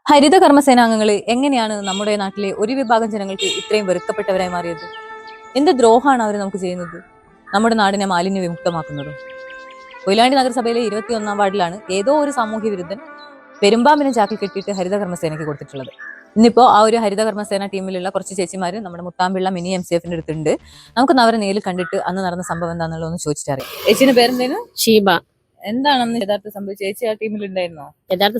ഹരിത കർമ്മസേനാംഗങ്ങൾ എങ്ങനെയാണ് നമ്മുടെ നാട്ടിലെ ഒരു വിഭാഗം ജനങ്ങൾക്ക് ഇത്രയും വെറുക്കപ്പെട്ടവരായി മാറിയത്? എന്ത് ദ്രോഹമാണ് അവർ നമുക്ക് ചെയ്യുന്നത്? നമ്മുടെ നാടിനെ മാലിന്യ വിമുക്തമാക്കുന്നതും. കൊയിലാണ്ടി നഗരസഭയിലെ 21-ാം വാർഡിലാണ് ഏതോ ഒരു സാമൂഹ്യ വിരുദ്ധൻ പെരുമ്പാമ്പിനെ ചാക്കിൽ കെട്ടിയിട്ട് ഹരിത കർമ്മസേനയ്ക്ക് കൊടുത്തിട്ടുള്ളത്. ഇന്നിപ്പോ ആ ഒരു ഹരിത കർമ്മസേന ടീമിലുള്ള കുറച്ച് ചേച്ചിമാര് നമ്മുടെ മുത്താമ്പിള്ള മിനി MCF അടുത്തുണ്ട്. നമുക്കൊന്ന് അവരെ നേരിൽ കണ്ടിട്ട് അന്ന് നടന്ന സംഭവം എന്താണെന്നുള്ളതൊന്ന് ചോദിച്ചിട്ടറിയാം. ചേച്ചിന്റെ പേരെന്തേലും? ഷീബ. എന്താണ് അന്ന് യഥാർത്ഥ സംഭവിച്ചത്? ചേച്ചി ആ ടീമിൽ ഉണ്ടായിരുന്നോ? യഥാർത്ഥ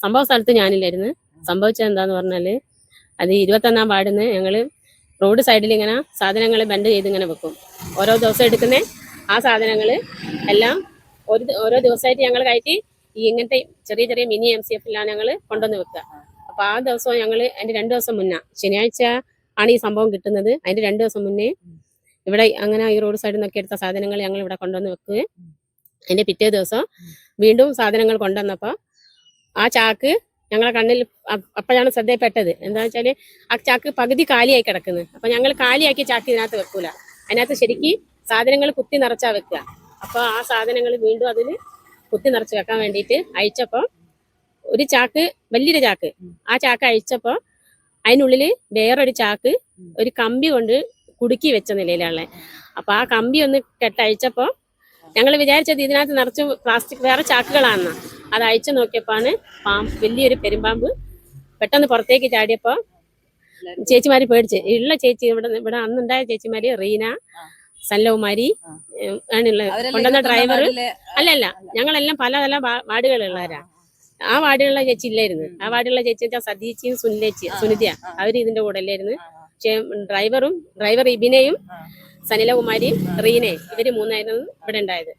സംഭവ സ്ഥലത്ത് ഞാനില്ലായിരുന്നു. സംഭവിച്ചത് എന്താന്ന് പറഞ്ഞാല്, അത് 21-ാം വാർഡിന്ന് ഞങ്ങള് റോഡ് സൈഡിൽ ഇങ്ങനെ സാധനങ്ങൾ ബണ്ട് ചെയ്ത് ഇങ്ങനെ വെക്കും. ഓരോ ദിവസം എടുക്കുന്ന ആ സാധനങ്ങൾ എല്ലാം ഓരോ ദിവസമായിട്ട് ഞങ്ങൾ കയറ്റി ഈ ഇങ്ങനത്തെ ചെറിയ ചെറിയ മിനി MCFലാണ് ഞങ്ങൾ കൊണ്ടുവന്ന് വെക്കുക. അപ്പൊ ആ ദിവസം ഞങ്ങൾ അതിന്റെ 2 ദിവസം മുന്നേ, ശനിയാഴ്ച ആണ് ഈ സംഭവം കിട്ടുന്നത്. അതിന്റെ 2 ദിവസം മുന്നേ ഇവിടെ അങ്ങനെ ഈ റോഡ് സൈഡിൽ നിന്നൊക്കെ എടുത്ത സാധനങ്ങൾ ഞങ്ങൾ ഇവിടെ കൊണ്ടുവന്ന് വെക്കുക. അതിന്റെ പിറ്റേ ദിവസം വീണ്ടും സാധനങ്ങൾ കൊണ്ടുവന്നപ്പോൾ ആ ചാക്ക് ഞങ്ങളെ കണ്ണിൽ അപ്പോഴാണ് ശ്രദ്ധയിൽപ്പെട്ടത്. എന്താ വെച്ചാല് ആ ചാക്ക് പകുതി കാലിയായി കിടക്കുന്നത്. അപ്പൊ ഞങ്ങൾ കാലിയാക്കി ചാക്ക് ഇതിനകത്ത് വെക്കൂല, അതിനകത്ത് ശരിക്കും സാധനങ്ങൾ കുത്തി നിറച്ചാ വെക്കുക. അപ്പൊ ആ സാധനങ്ങൾ വീണ്ടും അതിൽ കുത്തി നിറച്ച് വെക്കാൻ വേണ്ടിയിട്ട് അയച്ചപ്പോൾ ഒരു ചാക്ക്, വലിയൊരു ചാക്ക്, ആ ചാക്ക് അയച്ചപ്പോൾ അതിനുള്ളിൽ വേറൊരു ചാക്ക് ഒരു കമ്പി കൊണ്ട് കുടുക്കി വെച്ച നിലയിലാണ്. അപ്പൊ ആ കമ്പി ഒന്ന് കെട്ടയച്ചപ്പോൾ ഞങ്ങൾ വിചാരിച്ചത് ഇതിനകത്ത് നിറച്ച് പ്ലാസ്റ്റിക് വേറെ ചാക്കുകളാണെന്ന്. അത് അയച്ചു നോക്കിയപ്പോഴാണ് വലിയൊരു പെരുമ്പാമ്പ് പെട്ടെന്ന് പുറത്തേക്ക് ചാടിയപ്പോൾ ചേച്ചിമാര് പേടിച്ച്. ഉള്ള ചേച്ചി ഇവിടെ അന്നുണ്ടായ ചേച്ചിമാര് റീന, സല്ലകുമാരി ആണുള്ളത്. കൊണ്ടുവന്ന ഡ്രൈവർ അല്ലല്ല, ഞങ്ങളെല്ലാം പല പല വാർഡുകളുള്ളവരാ. ആ വാർഡുകളിലെ ചേച്ചി ഇല്ലായിരുന്നു. ആ വാർഡുള്ള ചേച്ചി വെച്ചാൽ സതീച്ചിയും സുനിതയ, അവര് ഇതിന്റെ കൂടെ അല്ലായിരുന്നു. പക്ഷെ ഡ്രൈവർ ഇബിനെയും സനിലകുമാരിയും റീനയും ഇവര് മൂന്നായിരുന്നു ഇവിടെ ഉണ്ടായത്.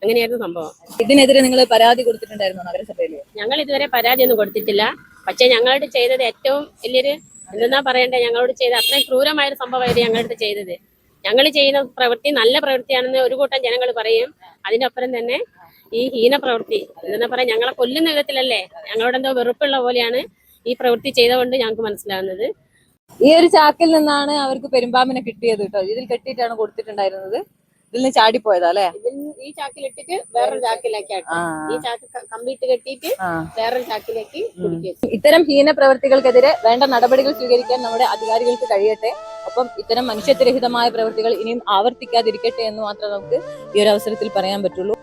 അങ്ങനെയായിരുന്നു സംഭവം. ഇതിനെതിരെ നിങ്ങൾ പരാതി കൊടുത്തിട്ടുണ്ടായിരുന്നു നഗരസഭയിൽ? ഞങ്ങൾ ഇതുവരെ പരാതി ഒന്നും കൊടുത്തിട്ടില്ല. പക്ഷെ ഞങ്ങളോട് ചെയ്തത് ഏറ്റവും വലിയൊരു എന്തെന്നാ പറയണ്ടേ, ഞങ്ങളോട് ചെയ്ത അത്രയും ക്രൂരമായൊരു സംഭവമായിരുന്നു ഞങ്ങളോട് ചെയ്തത്. ഞങ്ങൾ ചെയ്യുന്ന പ്രവൃത്തി നല്ല പ്രവൃത്തിയാണെന്ന് ഒരു കൂട്ടം ജനങ്ങൾ പറയും. അതിനപ്പുറം തന്നെ ഈ ഹീന പ്രവൃത്തി എന്തെന്നാ പറയാ, ഞങ്ങളെ കൊല്ലുന്ന വിധത്തിലല്ലേ, ഞങ്ങളോട് എന്തോ വെറുപ്പുള്ള പോലെയാണ് ഈ പ്രവൃത്തി ചെയ്തുകൊണ്ട് ഞങ്ങൾക്ക് മനസ്സിലാവുന്നത്. ഈ ഒരു ചാക്കിൽ നിന്നാണ് അവർക്ക് പെരുമ്പാമ്പിനെ കിട്ടിയത് കേട്ടോ. ഇതിൽ കെട്ടിയിട്ടാണ് കൊടുത്തിട്ടുണ്ടായിരുന്നത്. ഇതിൽ നിന്ന് ചാടിപ്പോയതാ അല്ലെ? ഈ ചാക്കിലിട്ടിട്ട് വേറൊരു ചാക്കിലേക്ക്, ഈ ചാക്ക് കമ്പിട്ട് കെട്ടിയിട്ട് വേറൊരു ചാക്കിലേക്ക് കുടിക്കും. ഇത്തരം ഹീന പ്രവൃത്തികൾക്കെതിരെ വേണ്ട നടപടികൾ സ്വീകരിക്കാൻ നമ്മുടെ അധികാരികൾക്ക് കഴിയട്ടെ. ഒപ്പം ഇത്തരം മനുഷ്യത്വരഹിതമായ പ്രവൃത്തികൾ ഇനിയും ആവർത്തിക്കാതിരിക്കട്ടെ എന്ന് മാത്രമേ നമുക്ക് ഈ ഒരു അവസരത്തിൽ പറയാൻ പറ്റുള്ളൂ.